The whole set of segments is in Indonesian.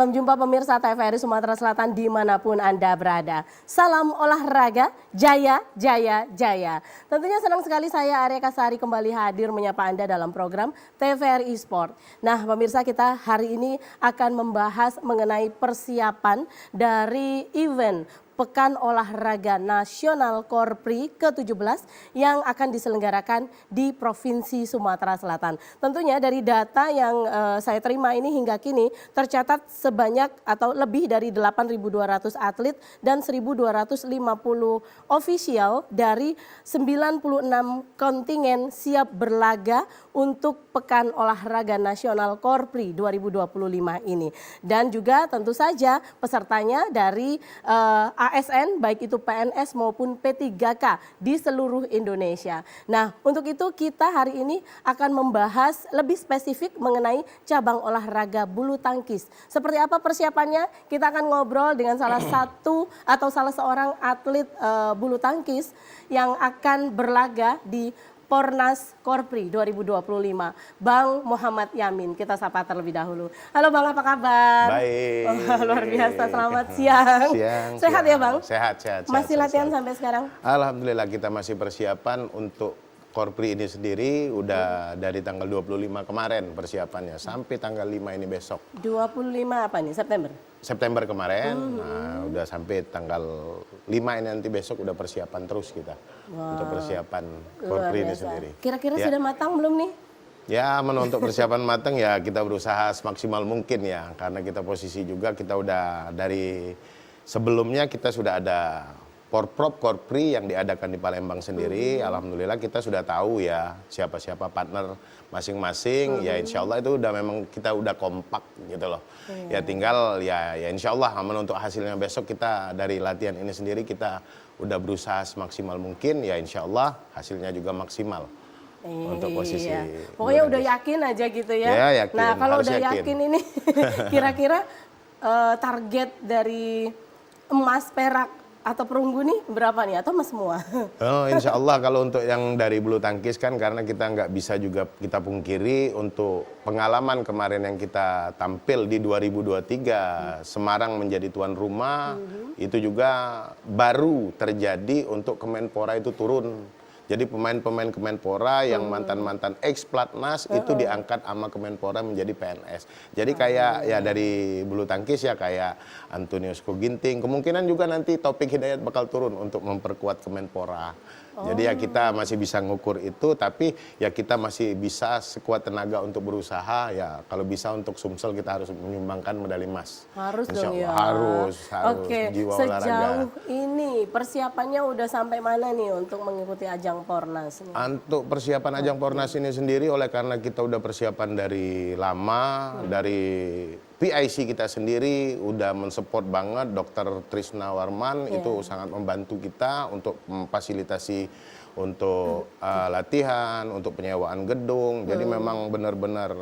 salam jumpa pemirsa TVRI Sumatera Selatan dimanapun Anda berada. Salam olahraga, jaya, jaya, jaya. Tentunya senang sekali saya Arya Kasari kembali hadir menyapa Anda dalam program TVRI Sport. Nah pemirsa, kita hari ini akan membahas mengenai persiapan dari event Pekan Olahraga Nasional Korpri ke-17 yang akan diselenggarakan di Provinsi Sumatera Selatan. Tentunya dari data yang saya terima ini hingga kini tercatat sebanyak atau lebih dari 8.200 atlet dan 1.250 ofisial dari 96 kontingen siap berlaga untuk Pekan Olahraga Nasional Korpri 2025 ini. Dan juga tentu saja pesertanya dari ASN baik itu PNS maupun P3K di seluruh Indonesia. Nah untuk itu kita hari ini akan membahas lebih spesifik mengenai cabang olahraga bulu tangkis. Seperti apa persiapannya? Kita akan ngobrol dengan salah satu atau salah seorang atlet bulu tangkis yang akan berlaga di Pornas Korpri 2025, Bang Muhammad Yamin. Kita sapa terlebih dahulu. Halo Bang, apa kabar? Baik. Luar biasa, selamat siang. Sehat ya Bang? Sehat. Masih latihan sampai sekarang? Alhamdulillah kita masih persiapan untuk Korpri ini sendiri udah dari tanggal 25 kemarin persiapannya sampai tanggal 5 ini besok. 25 apa nih? September kemarin, nah, udah sampai tanggal 5 ini nanti besok udah persiapan terus kita untuk persiapan Korpri ini sendiri. Kira-kira sudah matang belum nih? Ya, untuk persiapan matang ya kita berusaha semaksimal mungkin ya, karena kita posisi juga kita udah dari sebelumnya kita sudah ada Porprov Korpri yang diadakan di Palembang sendiri. Alhamdulillah kita sudah tahu ya siapa-siapa partner masing-masing. Ya insya Allah itu udah memang kita udah kompak gitu loh. Ya tinggal ya insya Allah untuk hasilnya besok kita dari latihan ini sendiri kita udah berusaha semaksimal mungkin. Ya insya Allah hasilnya juga maksimal untuk posisi. Pokoknya udah yakin aja gitu ya. Ya yakin. Nah kalau udah yakin ini kira-kira target dari emas, perak atau perunggu nih berapa nih atau mas semua? Oh, insya Allah kalau untuk yang dari bulu tangkis kan karena kita nggak bisa juga kita pungkiri untuk pengalaman kemarin yang kita tampil di 2023 Semarang menjadi tuan rumah itu juga baru terjadi untuk Kemenpora itu turun. Jadi pemain-pemain Kemenpora yang mantan-mantan ex-Platnas itu diangkat sama Kemenpora menjadi PNS. Jadi kayak ya dari bulu tangkis ya kayak Antonius Ginting. Kemungkinan juga nanti Taufik Hidayat bakal turun untuk memperkuat Kemenpora. Jadi ya kita masih bisa ngukur itu, tapi ya kita masih bisa sekuat tenaga untuk berusaha. Ya kalau bisa untuk Sumsel kita harus menyumbangkan medali emas. Harus dong ya. Harus. Oke, jiwa sejauh olahraga. ini persiapannya udah sampai mana nih untuk mengikuti ajang Pornas? Untuk persiapan ajang Pornas ini sendiri oleh karena kita udah persiapan dari lama, dari PIC kita sendiri udah mensupport banget. Dr. Trisna Warman itu sangat membantu kita untuk memfasilitasi untuk latihan, untuk penyewaan gedung. Jadi memang benar-benar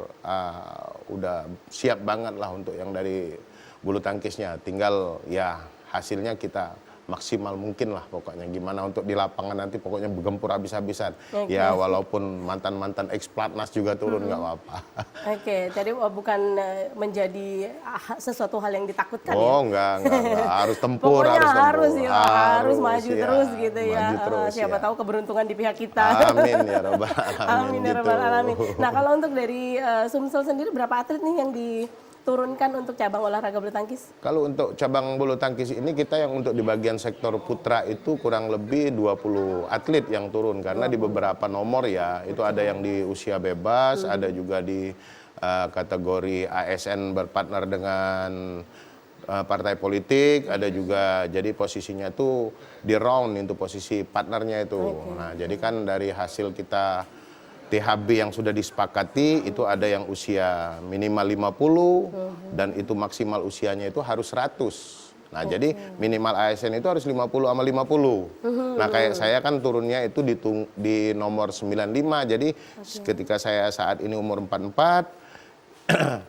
udah siap banget lah untuk yang dari bulu tangkisnya. Tinggal ya hasilnya kita maksimal mungkin lah pokoknya gimana untuk di lapangan nanti pokoknya bergempur habis-habisan. Ya walaupun mantan-mantan ex-Platnas juga turun nggak apa-apa. Oke, jadi bukan menjadi sesuatu hal yang ditakutkan ya? Enggak, harus tempur, Pokoknya harus harus maju ya, terus gitu ya. maju terus, Siapa tahu keberuntungan di pihak kita. Amin ya Rabbal Amin Alamin. ya gitu. Rabbal Alamin. Nah kalau untuk dari Sumsel sendiri berapa atlet nih yang diturunkan untuk cabang olahraga bulu tangkis? Kalau untuk cabang bulu tangkis ini kita yang untuk di bagian sektor putra itu kurang lebih 20 atlet yang turun karena di beberapa nomor ya itu ada yang di usia bebas, ada juga di kategori ASN berpartner dengan partai politik, ada juga jadi posisinya itu di round itu posisi partnernya itu. Nah, jadi kan dari hasil kita THB yang sudah disepakati itu ada yang usia minimal 50 dan itu maksimal usianya itu harus 100. Nah, jadi minimal ASN itu harus 50 sama 50. Nah, kayak saya kan turunnya itu di nomor 95. Jadi ketika saya saat ini umur 44,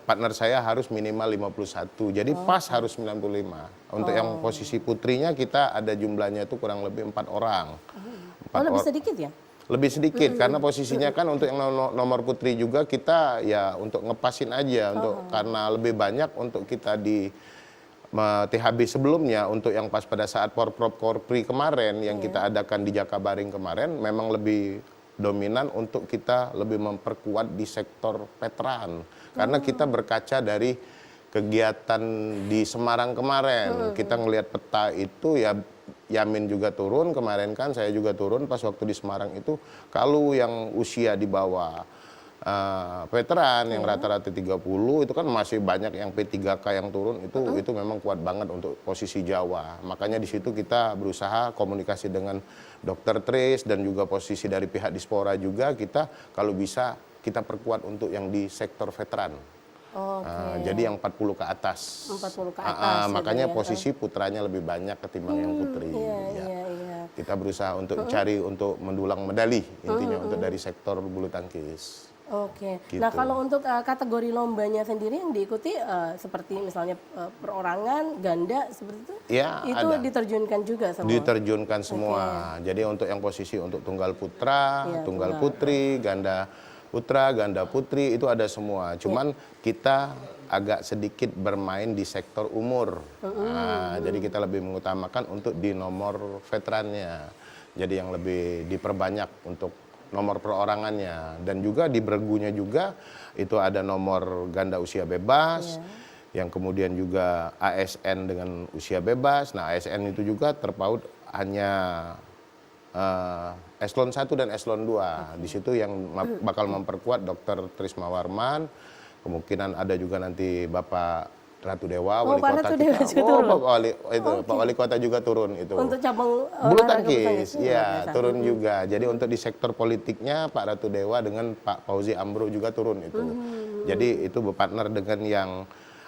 partner saya harus minimal 51. Jadi pas harus 95. Untuk yang posisi putrinya kita ada jumlahnya itu kurang lebih 4 orang. Lebih sedikit ya? lebih sedikit karena posisinya kan untuk yang nomor putri juga kita ya untuk ngepasin aja untuk karena lebih banyak untuk kita di THB sebelumnya untuk yang pas pada saat Porprov Korpri kemarin yang kita adakan di Jakabaring kemarin memang lebih dominan untuk kita lebih memperkuat di sektor veteran karena kita berkaca dari kegiatan di Semarang kemarin kita ngelihat peta itu ya Yamin juga turun kemarin kan saya juga turun pas waktu di Semarang itu kalau yang usia di bawah veteran yang rata-rata 30 itu kan masih banyak yang P3K yang turun itu memang kuat banget untuk posisi Jawa. Makanya di situ kita berusaha komunikasi dengan Dokter Tris dan juga posisi dari pihak Dispora juga kita kalau bisa kita perkuat untuk yang di sektor veteran. Jadi yang 40 ke atas. 40 ke atas. Makanya posisi putranya lebih banyak ketimbang yang putri. Iya. Kita berusaha untuk cari untuk mendulang medali intinya untuk dari sektor bulu tangkis. Oke. Gitu. Nah kalau untuk kategori lombanya sendiri yang diikuti seperti misalnya perorangan, ganda seperti itu, Ya, itu ada. diterjunkan juga semua. Diterjunkan semua. Jadi untuk yang posisi untuk tunggal putra, tunggal putri, ganda putra, ganda putri itu ada semua. Cuman kita agak sedikit bermain di sektor umur. Jadi kita lebih mengutamakan untuk di nomor veterannya. Jadi yang lebih diperbanyak untuk nomor perorangannya dan juga di bergunya juga itu ada nomor ganda usia bebas yang kemudian juga ASN dengan usia bebas. Nah ASN itu juga terpaut hanya eselon 1 dan eselon 2. Di situ yang bakal memperkuat Dr. Trisma Warman, kemungkinan ada juga nanti Bapak Ratu Dewa, wali Pak kota Ratu Dewa kita. juga turun? Pak wali kota juga turun itu. Untuk cabang bulu olahraga tangkis, ya biasa. turun juga. Jadi untuk di sektor politiknya Pak Ratu Dewa dengan Pak Fauzi Ambro juga turun itu. Jadi itu berpartner dengan yang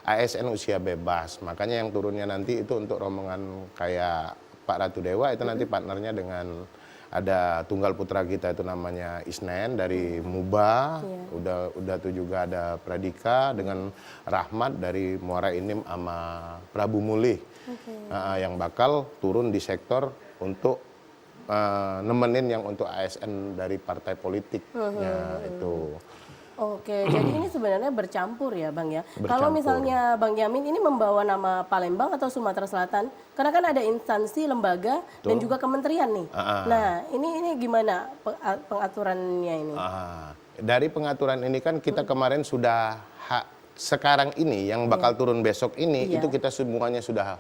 ASN usia bebas. Makanya yang turunnya nanti itu untuk rombongan kayak Pak Ratu Dewa itu nanti partnernya dengan ada tunggal putra kita itu namanya Isnen dari Muba, udah tuh juga ada Pradika dengan Rahmat dari Muara Inim sama Prabu Mulih yang bakal turun di sektor untuk nemenin yang untuk ASN dari partai politiknya itu. Oke, jadi ini sebenarnya bercampur ya Bang ya. Bercampur. Kalau misalnya Bang Yamin ini membawa nama Palembang atau Sumatera Selatan, karena kan ada instansi, lembaga, dan juga kementerian nih. Nah, ini gimana pengaturannya ini? Dari pengaturan ini kan kita kemarin sudah sekarang ini yang bakal turun besok ini itu kita semuanya sudah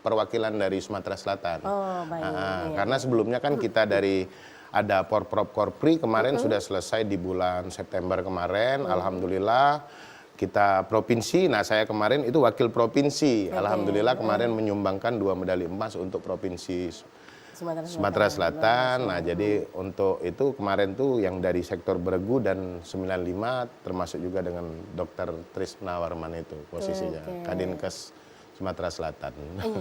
perwakilan dari Sumatera Selatan. Oh, baik. Karena sebelumnya kan kita dari ada Porprov Korpri kemarin sudah selesai di bulan September kemarin. Alhamdulillah kita provinsi. Nah saya kemarin itu wakil provinsi. Alhamdulillah kemarin menyumbangkan 2 medali emas untuk provinsi Sumatera Selatan. Nah jadi untuk itu kemarin tuh yang dari sektor Beregu dan 95 termasuk juga dengan Dr. Trisna Warman itu posisinya. Kadinkes Sumatera Selatan.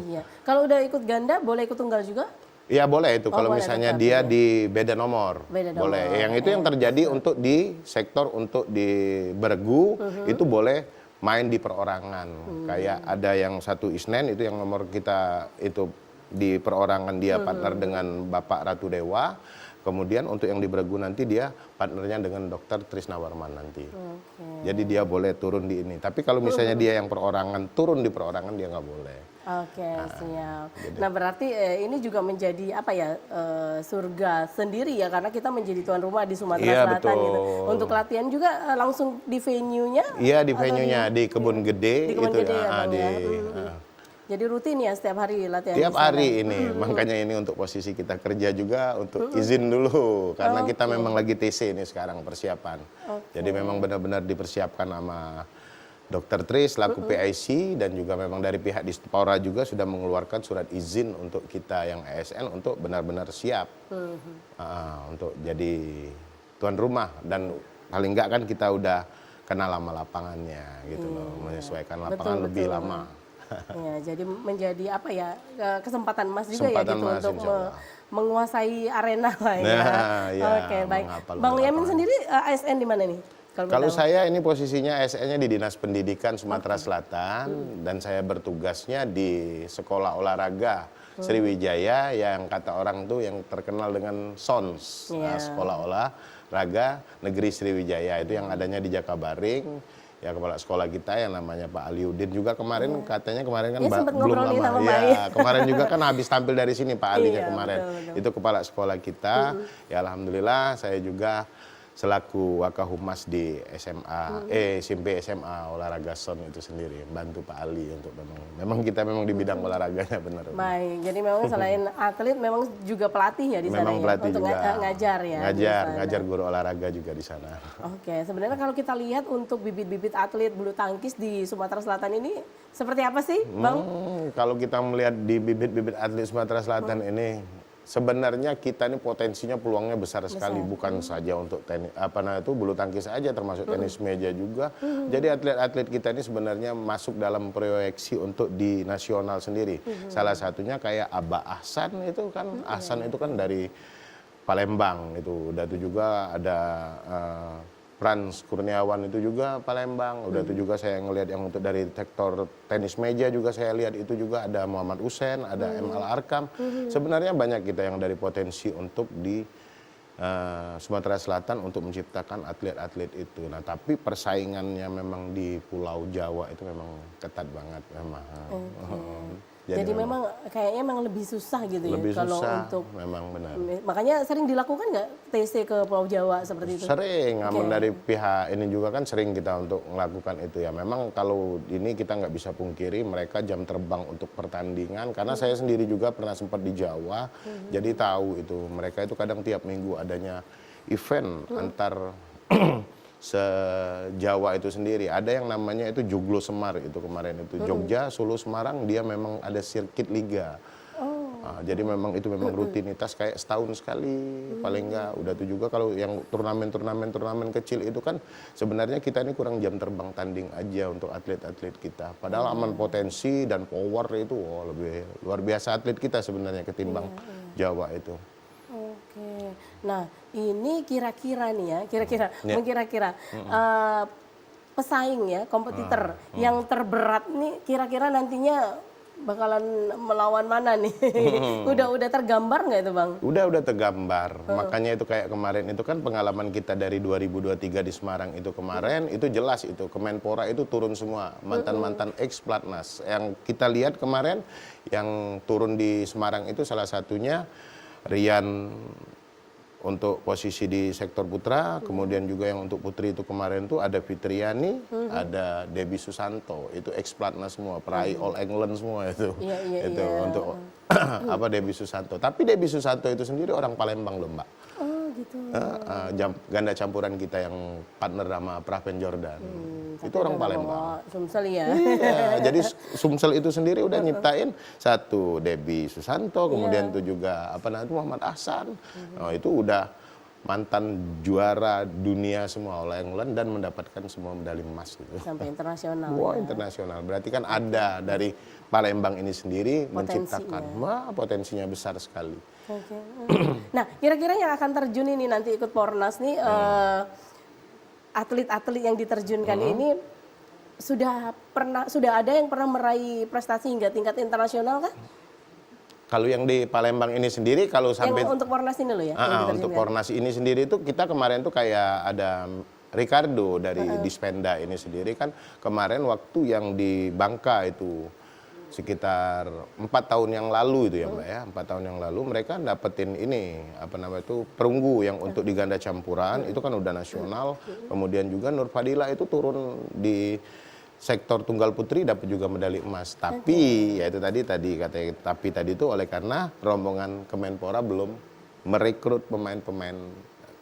Iya. Kalau udah ikut ganda boleh ikut tunggal juga? Iya boleh itu kalau boleh, misalnya tetap, dia di beda nomor. Boleh. Yang itu yang terjadi untuk di sektor untuk di Beregu itu boleh main di perorangan. Kayak ada yang satu Isnen itu yang nomor kita itu di perorangan dia partner dengan Bapak Ratu Dewa. Kemudian untuk yang di Beregu nanti dia partnernya dengan Dr. Trisna Warman nanti. Jadi dia boleh turun di ini. Tapi kalau misalnya dia yang perorangan turun di perorangan dia nggak boleh. Oke, siap. Nah berarti ini juga menjadi apa ya surga sendiri ya karena kita menjadi tuan rumah di Sumatera Selatan betul. gitu. Untuk latihan juga langsung di venue-nya? Iya di venue-nya di Kebun Gede. Di Kebun itu Gede ya, Bang, ya. di, Jadi rutin ya setiap hari latihan? Tiap hari ini, makanya ini untuk posisi kita kerja juga untuk izin dulu karena kita memang lagi TC ini sekarang persiapan. Jadi memang benar-benar dipersiapkan sama Dr. Tris selaku PIC dan juga memang dari pihak Dispora juga sudah mengeluarkan surat izin untuk kita yang ASN untuk benar-benar siap untuk jadi tuan rumah dan paling enggak kan kita udah kenal lama lapangannya gitu loh, menyesuaikan lapangan lebih lama. Ya, jadi menjadi apa ya kesempatan emas juga Kesempatan ya gitu emas, untuk insyaallah. menguasai arena lah ya. Nah, ya, Oke, baik. menghafal Bang Yamin lapangan. sendiri ASN di mana nih? Kalau saya ini posisinya ASN-nya di Dinas Pendidikan Sumatera Selatan dan saya bertugasnya di Sekolah Olahraga Sriwijaya yang kata orang tuh yang terkenal dengan SONS, Sekolah Olahraga Negeri Sriwijaya, itu yang adanya di Jakabaring. Ya, kepala sekolah kita yang namanya Pak Aliudin juga kemarin katanya kan belum lama. Ya, kemarin juga kan habis tampil dari sini Pak Alinya kemarin. Betul. Itu kepala sekolah kita. Ya, alhamdulillah saya juga selaku Wakahumas di SMP SMA olahraga SON itu sendiri, bantu Pak Ali untuk memang kita memang di bidang olahraganya benar. Baik, jadi memang selain atlet memang juga pelatih ya di sana memang pelatih untuk juga. ngajar ya. Ngajar guru olahraga juga di sana. Oke, sebenarnya kalau kita lihat untuk bibit-bibit atlet bulu tangkis di Sumatera Selatan ini seperti apa sih, Bang? Kalau kita melihat di bibit-bibit atlet Sumatera Selatan ini, sebenarnya kita ini potensinya peluangnya besar sekali, bukan saja untuk tenis bulu tangkis saja, termasuk tenis meja juga. Jadi atlet-atlet kita ini sebenarnya masuk dalam proyeksi untuk di nasional sendiri. Salah satunya kayak Abah Ahsan itu kan dari Palembang itu. Udah itu juga ada Frans Kurniawan itu juga Palembang. Udah itu juga saya ngelihat yang untuk dari sektor tenis meja juga saya lihat itu juga ada Muhammad Hussein, ada ML Arkam. Sebenarnya banyak kita yang dari potensi untuk di Sumatera Selatan untuk menciptakan atlet-atlet itu. Nah, tapi persaingannya memang di Pulau Jawa itu memang ketat banget memang. Jadi memang kayaknya memang lebih susah gitu lebih ya kalau susah, untuk memang benar. Makanya sering dilakukan nggak TC ke Pulau Jawa seperti itu? Sering, dari pihak ini juga kan sering kita untuk melakukan itu ya. Memang kalau ini kita nggak bisa pungkiri mereka jam terbang untuk pertandingan, karena saya sendiri juga pernah sempat di Jawa, jadi tahu itu mereka itu kadang tiap minggu adanya event antar se-Jawa itu sendiri. Ada yang namanya itu Joglo Semar itu kemarin itu. Jogja, Solo, Semarang dia memang ada sirkuit liga. Jadi memang itu memang rutinitas kayak setahun sekali paling enggak. Udah itu juga kalau yang turnamen kecil itu kan sebenarnya kita ini kurang jam terbang tanding aja untuk atlet-atlet kita. Padahal aman potensi dan power itu lebih luar biasa atlet kita sebenarnya ketimbang Jawa itu. Oke, nah ini kira-kira nih ya, pesaing ya, kompetitor yang terberat nih kira-kira nantinya bakalan melawan mana nih? Udah tergambar nggak itu Bang? Udah tergambar, makanya itu kayak kemarin itu kan pengalaman kita dari 2023 di Semarang itu kemarin, itu jelas itu, Kemenpora itu turun semua, mantan-mantan ex-Platnas. Yang kita lihat kemarin, yang turun di Semarang itu salah satunya Rian untuk posisi di sektor putra, kemudian juga yang untuk putri itu kemarin tuh ada Fitriani, ada Debbie Susanto, itu ex-Platnas semua, peraih All England semua itu. Itu untuk Debbie Susanto. Tapi Debbie Susanto itu sendiri orang Palembang loh, Mbak. Oh gitu. Ganda campuran kita yang partner sama Praven Jordan. Itu orang Palembang. Sumsel ya. Iya, jadi Sumsel itu sendiri udah nyiptain satu Debbie Susanto, kemudian itu juga Muhammad Ahsan. Itu udah mantan juara dunia semua All England dan mendapatkan semua medali emas gitu. Sampai internasional. Wah, internasional. Berarti kan ada dari Palembang ini sendiri menciptakan. Wah, potensinya besar sekali. Oke. Nah, kira-kira yang akan terjun ini nanti ikut Pornas nih atlet-atlet yang diterjunkan ini sudah ada yang pernah meraih prestasi hingga tingkat internasional kah? Kalau yang di Palembang ini sendiri kalau sampai yang untuk Pornas ini loh ya. Untuk Pornas ini sendiri itu kita kemarin tuh kayak ada Ricardo dari Dispenda ini sendiri kan kemarin waktu yang di Bangka itu sekitar 4 tahun yang lalu itu ya Mbak ya, 4 tahun yang lalu mereka dapetin ini perunggu yang untuk di ganda campuran itu kan udah nasional. Kemudian juga Nur Fadila itu turun di sektor tunggal putri dapat juga medali emas. Tapi ya itu tadi itu oleh karena rombongan Kemenpora belum merekrut pemain-pemain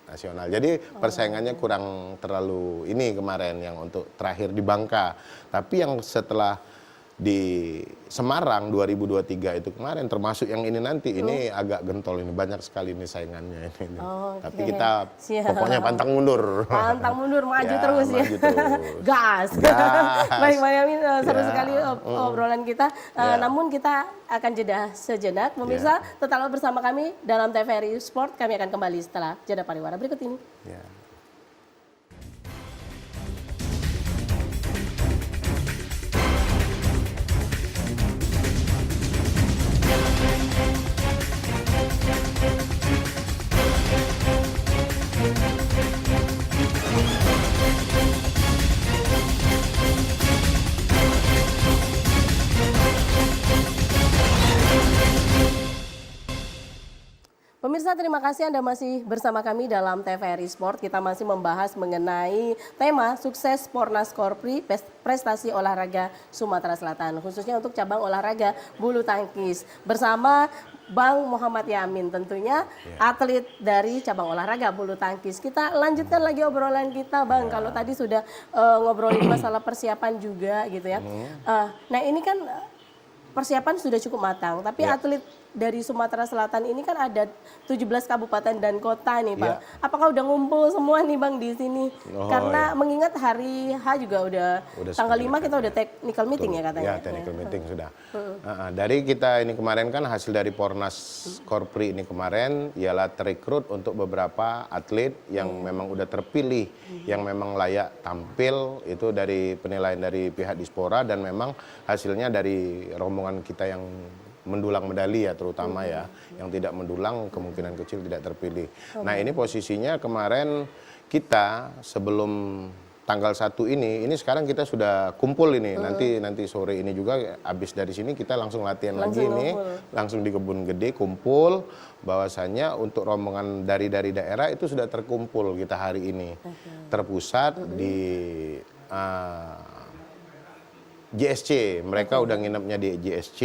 nasional. Jadi persaingannya kurang terlalu ini kemarin yang untuk terakhir di Bangka. Tapi yang setelah di Semarang 2023 itu kemarin termasuk yang ini nanti ini agak gentol ini banyak sekali ini saingannya ini. Tapi kita pokoknya pantang mundur. Pantang mundur maju terus ya. Maju terus. Gas. Baik Bang Yamin seru sekali obrolan kita. Namun kita akan jeda sejenak. Pemirsa tetaplah bersama kami dalam TVRI Sport. Kami akan kembali setelah jeda pariwara berikut ini. Pemirsa, terima kasih Anda masih bersama kami dalam TVRI Sport. Kita masih membahas mengenai tema sukses Pornas Korpri prestasi olahraga Sumatera Selatan, khususnya untuk cabang olahraga bulu tangkis. Bersama Bang Muhammad Yamin, tentunya atlet dari cabang olahraga bulu tangkis. Kita lanjutkan lagi obrolan kita, Bang. Kalau tadi sudah ngobrolin masalah persiapan juga gitu ya. Nah ini kan persiapan sudah cukup matang, tapi atlet dari Sumatera Selatan ini kan ada 17 kabupaten dan kota nih, Bang. Apakah udah ngumpul semua nih, Bang, di sini? Karena mengingat hari H juga udah tanggal 5 kita udah technical meeting ya katanya. Ya, technical meeting sudah. Dari kita ini kemarin kan hasil dari Pornas Korpri ini kemarin ialah terekrut untuk beberapa atlet yang memang udah terpilih, yang memang layak tampil, itu dari penilaian dari pihak Dispora dan memang hasilnya dari rombongan kita yang mendulang medali ya terutama ya, yang tidak mendulang kemungkinan kecil tidak terpilih. Nah ini posisinya kemarin kita sebelum tanggal 1 ini sekarang kita sudah kumpul ini, nanti sore ini juga habis dari sini kita langsung latihan lagi nih, langsung di Kebun Gede kumpul, bahwasannya untuk rombongan dari daerah itu sudah terkumpul kita hari ini, terpusat di JSC, mereka udah nginepnya di JSC,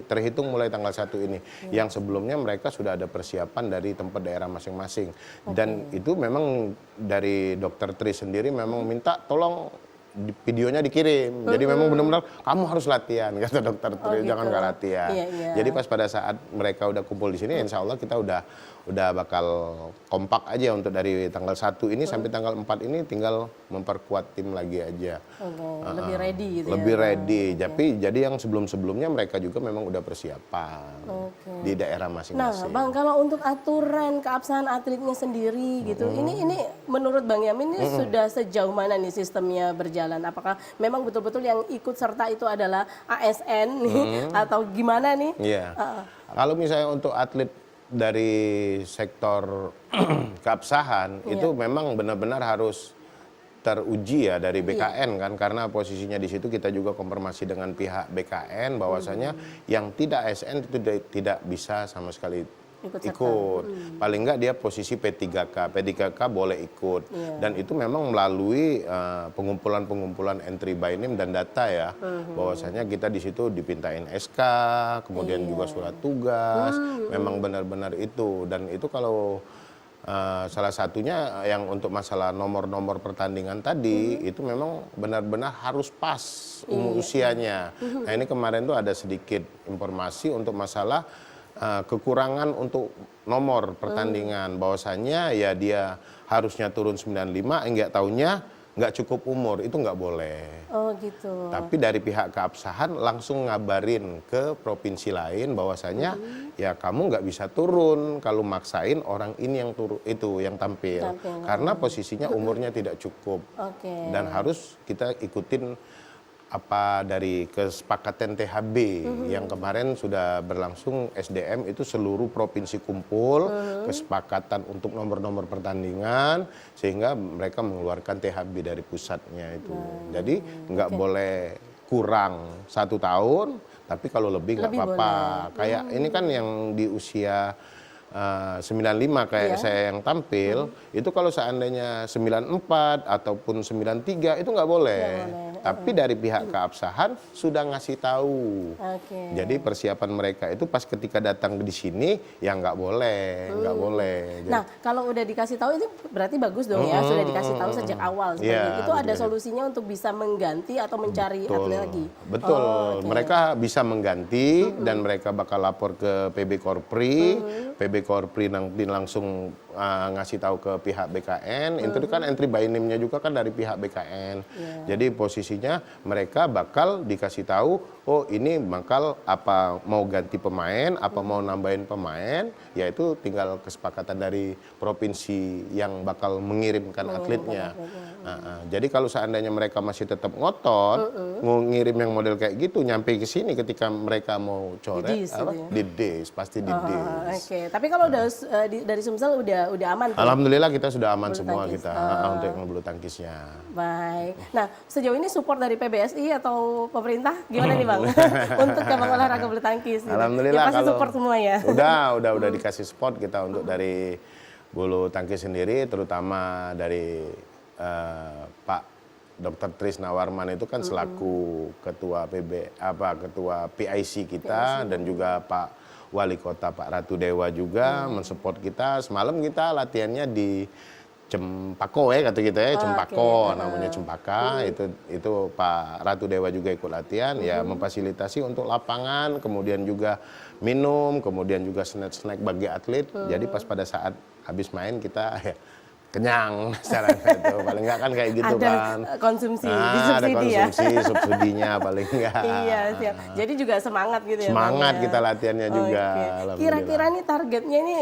terhitung mulai tanggal 1 ini. Yang sebelumnya mereka sudah ada persiapan dari tempat daerah masing-masing. Dan itu memang dari Dokter Tri sendiri memang minta tolong videonya dikirim. Jadi memang benar-benar kamu harus latihan, kata Dokter Tri, jangan nggak latihan. Jadi pas pada saat mereka udah kumpul di sini, insya Allah kita udah bakal kompak aja untuk dari tanggal 1 ini sampai tanggal 4 ini tinggal memperkuat tim lagi aja. Lebih ready gitu lebih ready. Jadi yang sebelum-sebelumnya mereka juga memang udah persiapan di daerah masing-masing. Nah, Bang, kalau untuk aturan keabsahan atletnya sendiri gitu, ini menurut Bang Yamin ini sudah sejauh mana nih sistemnya berjalan? Apakah memang betul-betul yang ikut serta itu adalah ASN nih atau gimana nih? Iya. Kalau misalnya untuk atlet dari sektor keabsahan itu memang benar-benar harus teruji ya dari BKN kan, karena posisinya di situ kita juga konfirmasi dengan pihak BKN bahwasanya yang tidak ASN itu tidak bisa sama sekali ikut. Paling enggak dia posisi P3K. P3K boleh ikut. Dan itu memang melalui pengumpulan entry by name dan data ya. Bahwasanya kita di situ dipintain SK, kemudian juga surat tugas. Memang benar-benar itu. Dan itu kalau salah satunya yang untuk masalah nomor-nomor pertandingan tadi itu memang benar-benar harus pas usianya. Nah ini kemarin tuh ada sedikit informasi untuk masalah kekurangan untuk nomor pertandingan, bahwasannya ya dia harusnya turun 95, enggak taunya nggak cukup umur, itu nggak boleh. Oh gitu. Tapi dari pihak keabsahan langsung ngabarin ke provinsi lain bahwasanya ya kamu nggak bisa turun kalau maksain orang ini yang turun itu yang tampil. Karena posisinya umurnya tidak cukup. Dan harus kita ikutin apa dari kesepakatan THB yang kemarin sudah berlangsung SDM itu seluruh provinsi kumpul kesepakatan untuk nomor-nomor pertandingan sehingga mereka mengeluarkan THB dari pusatnya itu. Jadi nggak boleh kurang 1 tahun, tapi kalau lebih nggak apa-apa. Kayak ini kan yang di usia 95 kayak saya yang tampil, itu kalau seandainya 94 ataupun 93 itu nggak boleh. Tapi dari pihak keabsahan sudah ngasih tahu. Jadi persiapan mereka itu pas ketika datang di sini ya nggak boleh, nggak boleh. Nah kalau udah dikasih tahu itu berarti bagus dong ya, sudah dikasih tahu sejak awal. Itu ada solusinya untuk bisa mengganti atau mencari atlet lagi. Betul, mereka bisa mengganti dan mereka bakal lapor ke PB Korpri. PB Korpri nanti langsung ngasih tahu ke pihak BKN. Itu kan entry by name-nya juga kan dari pihak BKN. Jadi posisinya mereka bakal dikasih tahu, oh ini bakal apa mau ganti pemain, apa mau nambahin pemain, yaitu tinggal kesepakatan dari provinsi yang bakal mengirimkan atletnya. Jadi kalau seandainya mereka masih tetap ngotot, ngirim yang model kayak gitu, nyampe ke sini ketika mereka mau coret, didis, pasti didis. Tapi Tapi kalau dari Sumsel udah aman tuh? Alhamdulillah kita sudah aman Bulu semua tangkis. kita untuk yang bulu tangkisnya. Baik. Nah, sejauh ini support dari PBSI atau pemerintah gimana nih Bang? Untuk cabang olahraga bulu tangkis. Gitu. Alhamdulillah ya, pasti kalau support semua ya. Udah dikasih support kita untuk dari bulu tangkis sendiri, terutama dari Pak Dr. Trisna Warman itu kan selaku ketua ketua PIC kita dan juga Pak Wali Kota Pak Ratu Dewa juga mensupport kita. Semalam kita latihannya di Cempako kata kita ya, Cempako namanya Cempaka. Itu Pak Ratu Dewa juga ikut latihan ya, memfasilitasi untuk lapangan, kemudian juga minum, kemudian juga snack-snack bagi atlet. Jadi pas pada saat habis main kita ya kenyang caranya itu, paling enggak kan kayak gitu ada kan. Konsumsi, Ada konsumsi, subsidinya paling enggak. Iya, siap. Jadi juga semangat gitu ya. Semangat Bang, ya? kita latihannya juga. Oke. Kira-kira nih targetnya ini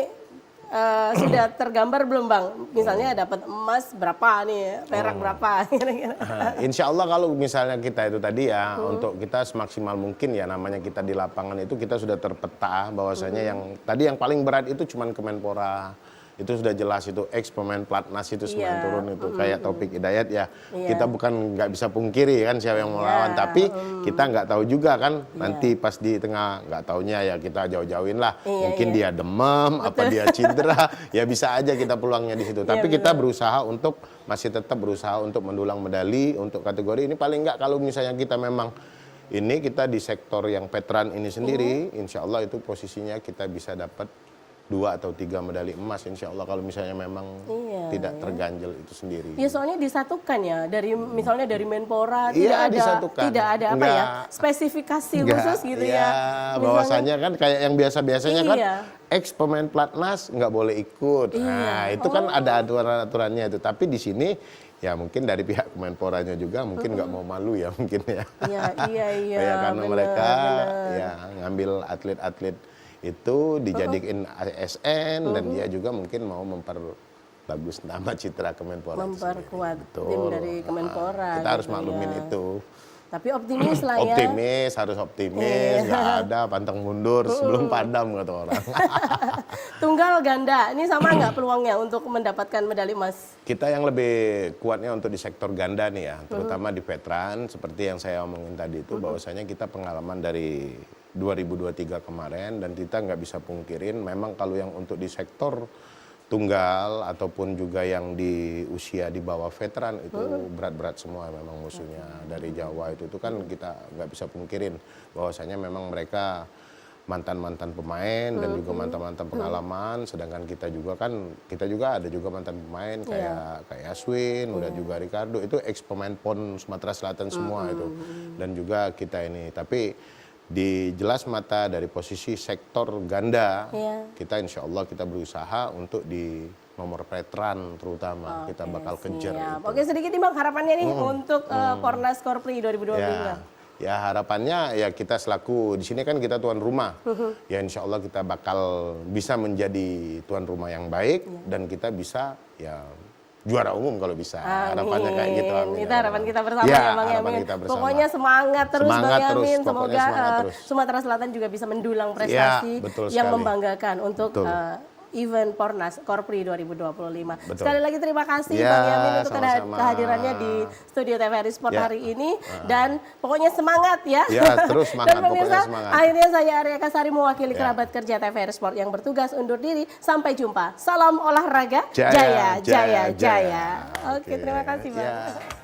sudah tergambar belum Bang? Misalnya dapat emas berapa nih, perak berapa kira-kira. Insya Allah kalau misalnya kita itu tadi ya, untuk kita semaksimal mungkin ya, namanya kita di lapangan itu kita sudah terpeta bahwasanya yang tadi yang paling berat itu cuman Kemenpora. Itu sudah jelas, itu pemain pelatnas itu semua yang turun itu kayak Taufik Hidayat ya. Kita bukan nggak bisa pungkiri kan siapa yang mau lawan, tapi kita nggak tahu juga kan nanti pas di tengah nggak taunya ya kita jauh-jauhin lah. Mungkin dia demam, apa dia cedera, ya bisa aja kita peluangnya di situ. Tapi kita berusaha untuk masih tetap berusaha untuk mendulang medali untuk kategori ini. Paling nggak kalau misalnya kita memang ini kita di sektor yang veteran ini sendiri, insya Allah itu posisinya kita bisa dapat 2 atau 3 medali emas insya Allah kalau misalnya memang tidak terganjel itu sendiri. Ya soalnya disatukan ya, misalnya dari Menpora tidak ada apa ya, spesifikasi khusus gitu ya. Bahwasanya kan kayak yang biasa-biasanya kan pemain pelatnas nggak boleh ikut. Nah itu kan ada aturan-aturannya itu, tapi di sini ya mungkin dari pihak Kemenporanya juga mungkin nggak mau malu ya mungkin ya. Iya. Ya karena mereka ya ngambil atlet-atlet itu dijadikan ASN dan dia juga mungkin mau memperbagus nama citra Kemenpora. Memperkuat tim dari Kemenpora. Kita harus maklumin itu. Tapi optimis lah ya. Harus optimis, nggak ada pantang mundur sebelum padam kata orang. Tunggal ganda, ini sama nggak peluangnya untuk mendapatkan medali emas? Kita yang lebih kuatnya untuk di sektor ganda nih ya, terutama di veteran, seperti yang saya omongin tadi itu, bahwasanya kita pengalaman dari 2023 kemarin dan kita nggak bisa pungkirin memang kalau yang untuk di sektor tunggal ataupun juga yang di usia di bawah veteran itu berat-berat semua memang musuhnya dari Jawa itu kan kita nggak bisa pungkirin bahwasanya memang mereka mantan-mantan pemain dan juga mantan-mantan pengalaman, sedangkan kita juga ada juga mantan pemain kayak Aswin, udah juga Ricardo itu pemain PON Sumatera Selatan semua itu, dan juga kita ini tapi di jelas mata dari posisi sektor ganda, kita insya Allah kita berusaha untuk di nomor veteran terutama kita bakal kejar. Oke, sedikit nih Bang harapannya nih untuk Pornas Korpri 2025. Ya harapannya ya kita selaku di sini kan kita tuan rumah, ya insya Allah kita bakal bisa menjadi tuan rumah yang baik dan kita bisa ya juara umum kalau bisa. Harapannya kayak gitu. Amin. Itu harapan kita bersama ya Bang Yamin. Pokoknya semangat terus Bang Yamin. Semoga Sumatera Selatan juga bisa mendulang prestasi yang membanggakan untuk event Pornas Korpri 2025. Sekali lagi terima kasih Bang Yamin untuk kehadirannya di studio TVRI Sport hari ini. Dan pokoknya semangat ya. Ya terus semangat. Dan pemirsa, akhirnya saya Arya Kasari mewakili kerabat kerja TVRI Sport yang bertugas undur diri. Sampai jumpa. Salam olahraga. Jaya, jaya, jaya. Oke, terima kasih Bang.